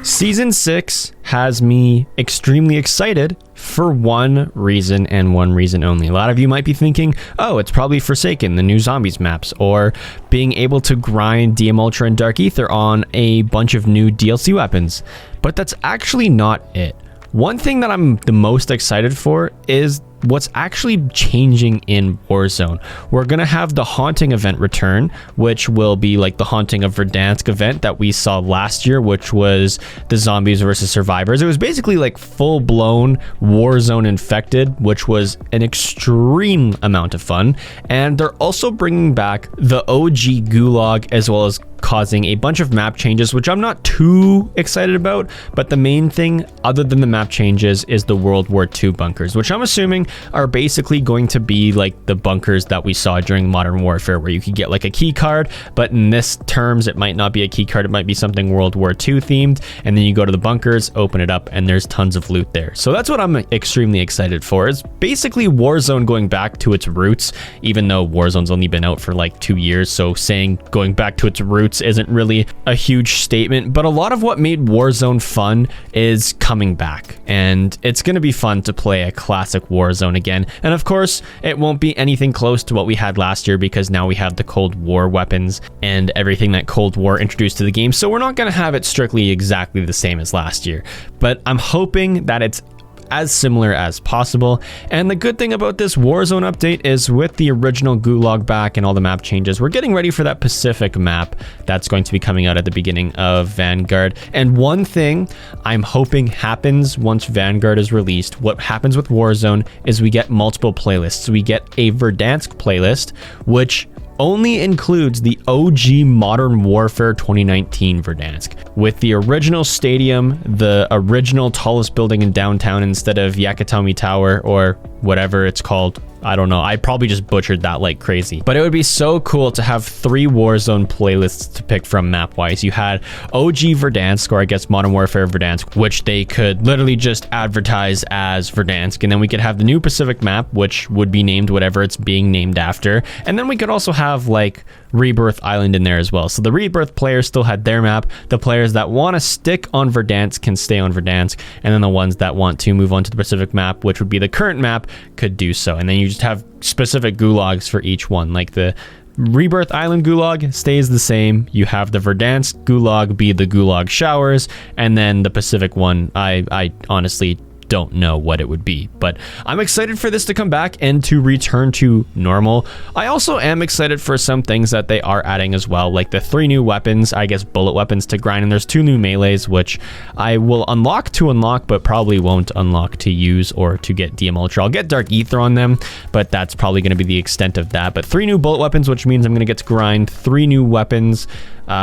Season 6 has me extremely excited for one reason and one reason only. A lot of you might be thinking, oh, it's probably Forsaken, the new zombies maps, or being able to grind DM Ultra and Dark Aether on a bunch of new DLC weapons. But that's actually not it. One thing that I'm the most excited for is what's actually changing in Warzone. We're gonna have the Haunting event return, which will be like the Haunting of Verdansk event that we saw last year, which was the zombies versus survivors. It was basically like full-blown Warzone infected, which was an extreme amount of fun. And they're also bringing back the OG Gulag, as well as causing a bunch of map changes, which I'm not too excited about. But the main thing, other than the map changes, is the World War II bunkers, which I'm assuming are basically going to be like the bunkers that we saw during Modern Warfare, where you could get like a key card, but in this terms, it might not be a key card, it might be something World War II themed, and then you go to the bunkers, open it up, and there's tons of loot there. So that's what I'm extremely excited for, is basically Warzone going back to its roots, even though Warzone's only been out for like 2 years, so saying going back to its roots isn't really a huge statement, but a lot of what made Warzone fun is coming back, and it's going to be fun to play a classic Warzone again. And of course, it won't be anything close to what we had last year, because now we have the Cold War weapons and everything that Cold War introduced to the game, so we're not going to have it strictly exactly the same as last year, but I'm hoping that it's as similar as possible. And the good thing about this Warzone update is, with the original Gulag back and all the map changes, we're getting ready for that Pacific map that's going to be coming out at the beginning of Vanguard. And one thing I'm hoping happens once Vanguard is released, what happens with Warzone, is we get multiple playlists. We get a Verdansk playlist, which only includes the OG Modern Warfare 2019 Verdansk, with the original stadium, the original tallest building in downtown instead of Yakatomi Tower or whatever it's called. I don't know. I probably just butchered that like crazy. But it would be so cool to have 3 Warzone playlists to pick from map-wise. You had OG Verdansk, or I guess Modern Warfare Verdansk, which they could literally just advertise as Verdansk. And then we could have the new Pacific map, which would be named whatever it's being named after. And then we could also have like Rebirth Island in there as well. So the Rebirth players still had their map. The players that want to stick on Verdansk can stay on Verdansk. And then the ones that want to move on to the Pacific map, which would be the current map, could do so. And then you just have specific gulags for each one. Like the Rebirth Island gulag stays the same. You have the Verdansk gulag be the gulag showers, and then the Pacific one, I honestly don't know what it would be, but I'm excited for this to come back and to return to normal. I also am excited for some things that they are adding as well, like the 3 new weapons, I guess bullet weapons to grind, and there's 2 new melees, which I will unlock, but probably won't unlock to use or to get DM Ultra. I'll get Dark Aether on them, but that's probably going to be the extent of that. But 3 new bullet weapons, which means I'm going to get to grind 3 new weapons,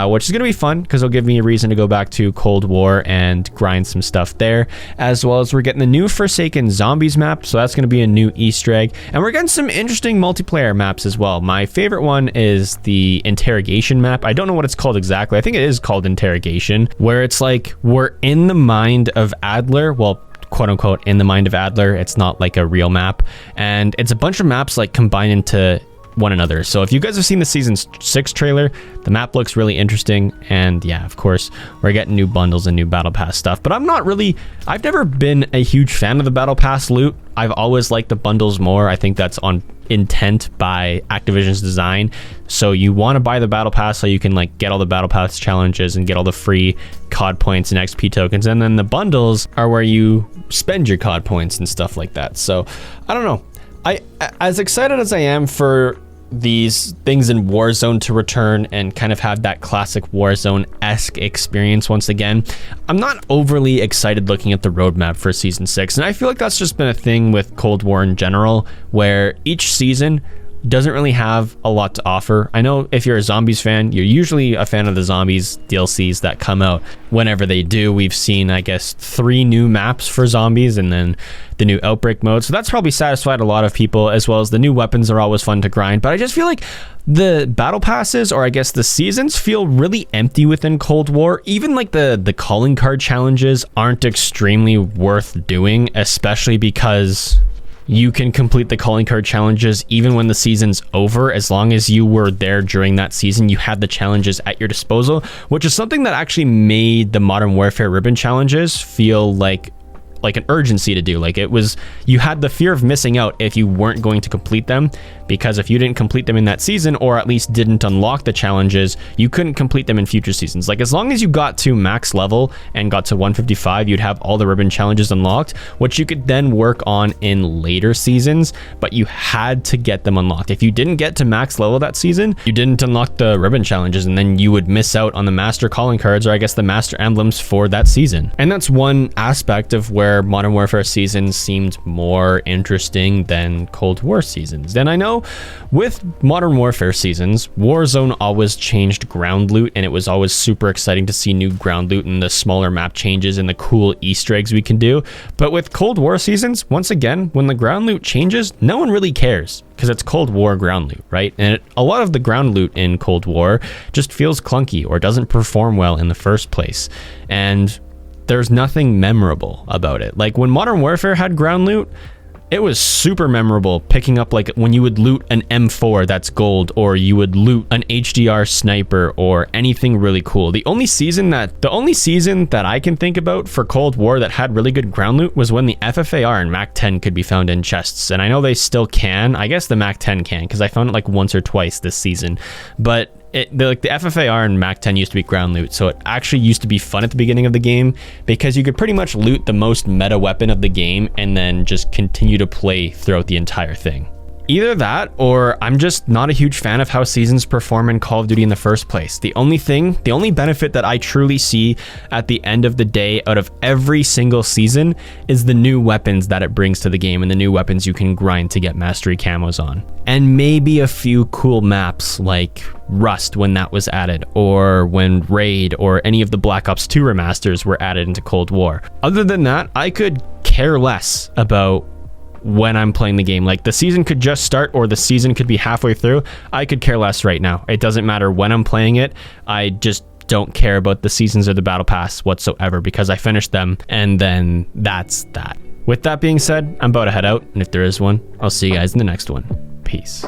which is going to be fun because it'll give me a reason to go back to Cold War and grind some stuff there, as well as we're getting the new Forsaken Zombies map, so that's going to be a new Easter egg, and we're getting some interesting multiplayer maps as well. My favorite one is the Interrogation map. I don't know what it's called exactly. I think it is called Interrogation, where it's like we're in the mind of Adler, well, quote unquote in the mind of Adler. It's not like a real map, and it's a bunch of maps like combined into one another. So if you guys have seen the season 6 trailer, the map looks really interesting. And yeah, of course, we're getting new bundles and new battle pass stuff, but I've never been a huge fan of the battle pass loot. I've always liked the bundles more. I think that's on intent by Activision's design. So you want to buy the battle pass so you can like get all the battle pass challenges and get all the free COD points and XP tokens, and then the bundles are where you spend your COD points and stuff like that. So I don't know. As excited as I am for these things in Warzone to return and kind of have that classic Warzone-esque experience once again, I'm not overly excited looking at the roadmap for Season 6. And I feel like that's just been a thing with Cold War in general, where each season doesn't really have a lot to offer. I know if you're a Zombies fan, you're usually a fan of the Zombies DLCs that come out whenever they do. We've seen, I guess, 3 new maps for Zombies and then the new Outbreak mode. So that's probably satisfied a lot of people, as well as the new weapons are always fun to grind. But I just feel like the battle passes, or I guess the seasons, feel really empty within Cold War. Even like the calling card challenges aren't extremely worth doing, especially because you can complete the calling card challenges even when the season's over. As long as you were there during that season, you had the challenges at your disposal, which is something that actually made the Modern Warfare ribbon challenges feel like an urgency to do. Like, it was, you had the fear of missing out if you weren't going to complete them, because if you didn't complete them in that season, or at least didn't unlock the challenges, you couldn't complete them in future seasons. Like, as long as you got to max level and got to 155, you'd have all the ribbon challenges unlocked, which you could then work on in later seasons, but you had to get them unlocked. If you didn't get to max level that season, you didn't unlock the ribbon challenges, and then you would miss out on the master calling cards, or I guess the master emblems for that season. And that's one aspect of where Modern Warfare seasons seemed more interesting than Cold War seasons. And I know with Modern Warfare seasons, Warzone always changed ground loot, and it was always super exciting to see new ground loot and the smaller map changes and the cool Easter eggs we can do. But with Cold War seasons, once again, when the ground loot changes, no one really cares, because it's Cold War ground loot, right? And a lot of the ground loot in Cold War just feels clunky or doesn't perform well in the first place. And there's nothing memorable about it. Like, when Modern Warfare had ground loot, it was super memorable, picking up, like, when you would loot an M4 that's gold, or you would loot an HDR sniper, or anything really cool. The only season that I can think about for Cold War that had really good ground loot was when the FFAR and MAC-10 could be found in chests. And I know they still can. I guess the MAC-10 can, because I found it like once or twice this season. But the FFAR and MAC-10 used to be ground loot, so it actually used to be fun at the beginning of the game, because you could pretty much loot the most meta weapon of the game and then just continue to play throughout the entire thing. Either that, or I'm just not a huge fan of how seasons perform in Call of Duty in the first place. The only benefit that I truly see at the end of the day out of every single season is the new weapons that it brings to the game, and the new weapons you can grind to get mastery camos on. And maybe a few cool maps like Rust when that was added, or when Raid or any of the Black Ops 2 remasters were added into Cold War. Other than that, I could care less about when I'm playing the game. Like, the season could just start, or the season could be halfway through. I could care less right now. It doesn't matter when I'm playing it. I just don't care about the seasons or the battle pass whatsoever, because I finished them, and then that's that. With that being said, I'm about to head out, and if there is one, I'll see you guys in the next one. Peace.